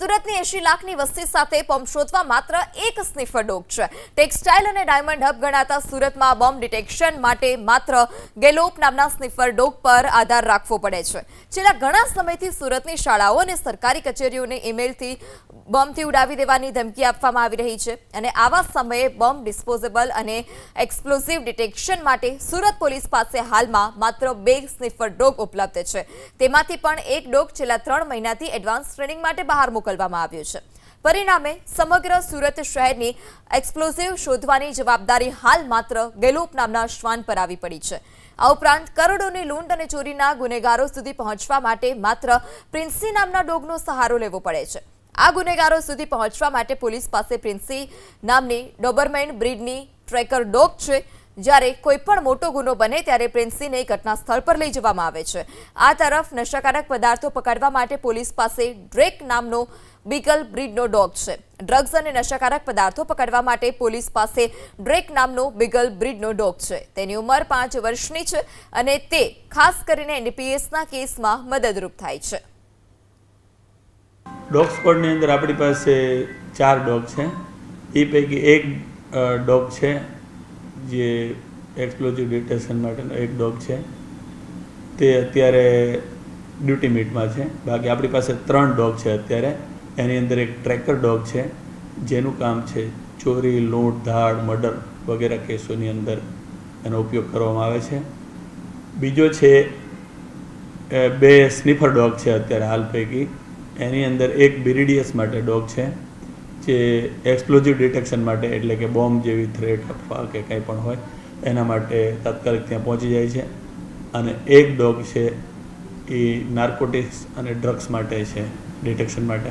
સુરતની 80 લાખની વસ્તી સાથે બોમ્બ શોધવા માત્ર એક સ્નિફર ડોગ છે। ટેક્સટાઇલ અને ડાયમંડ હબ ગણાતા સુરતમાં બોમ્બ ડિટેક્શન માટે માત્ર ગેલોપ નામના સ્નિફર ડોગ પર આધાર રાખવો પડે છે। છેલ્લા ઘણા સમયથી સુરતની શાળાઓ અને સરકારી કચેરીઓને ઈમેલથી બોમ્બથી ઉડાવી દેવાની ધમકી આપવામાં આવી રહી છે અને આવા સમયે બોમ્બ ડિસ્પોઝેબલ અને એક્સપ્લોઝિવ ડિટેક્શન માટે સુરત પોલીસ પાસે હાલમાં માત્ર 2 સ્નિફર ડોગ ઉપલબ્ધ છે। તેમાંથી પણ એક ડોગ છેલ્લા 3 મહિનાથી એડવાન્સ ટ્રેનિંગ માટે બહાર મોકલવામાં આવ્યો છે। પરિણામે સમગ્ર સુરત શહેરની એક્સપ્લોઝિવ શોધવાની જવાબદારી હાલ માત્ર ગેલોપ નામના શ્વાન પર આવી પડી છે। આ ઉપરાંત કરોડોની લૂંટ અને ચોરીના ગુનેગારો સુધી પહોંચવા માટે માત્ર પ્રિન્સી નામના ડોગનો સહારો લેવો પડે છે। આ ગુનેગારો સુધી પહોંચવા માટે પોલીસ પાસે પ્રિન્સી નામની ડોબરમેન બ્રીડની ટ્રેકર ડોગ છે। જ્યારે કોઈ પણ મોટો ગુનો બને ત્યારે પ્રિન્સીને ઘટના સ્થળ પર લઈ જવામાં આવે છે। આ તરફ નશાકારક પદાર્થો પકડવા માટે પોલીસ પાસે ડ્રેક નામનો બીગલ બ્રીડનો ડોગ છે। ડ્રગ્સ અને નશાકારક પદાર્થો પકડવા માટે પોલીસ પાસે ડ્રેક નામનો બીગલ બ્રીડનો ડોગ છે। તેની ઉંમર 5 વર્ષની છે અને તે ખાસ કરીને એનડીપીએસના કેસમાં મદદરૂપ થાય છે। ડોગ સ્ક્વોડની અંદર આપણી પાસે 4 ડોગ છે। એ પૈકી એક ડોગ છે જે એક્સપ્લોઝિવ ડિટેક્શન માટેનો એક ડોગ છે, તે અત્યારે ડ્યુટી મીટમાં છે। બાકી આપણી પાસે 3 ડોગ છે અત્યારે। એની અંદર એક ટ્રેકર ડોગ છે જેનું કામ છે ચોરી, લૂંટ, ધાડ, મર્ડર વગેરે કેસોની અંદર એનો ઉપયોગ કરવામાં આવે છે। બીજો છે 2 સ્નિફર ડોગ છે અત્યારે હાલ પૈકી। એની અંદર એક બિરીડિયસ માટે ડોગ છે જે એક્સપ્લોઝિવ ડિટેક્શન માટે, એટલે કે બોમ્બ જેવી થ્રેટ અથવા કે કંઈ પણ હોય એના માટે તાત્કાલિક ત્યાં પહોંચી જાય છે। અને એક ડોગ છે એ નાર્કોટિક્સ અને ડ્રગ્સ માટે છે, ડિટેક્શન માટે।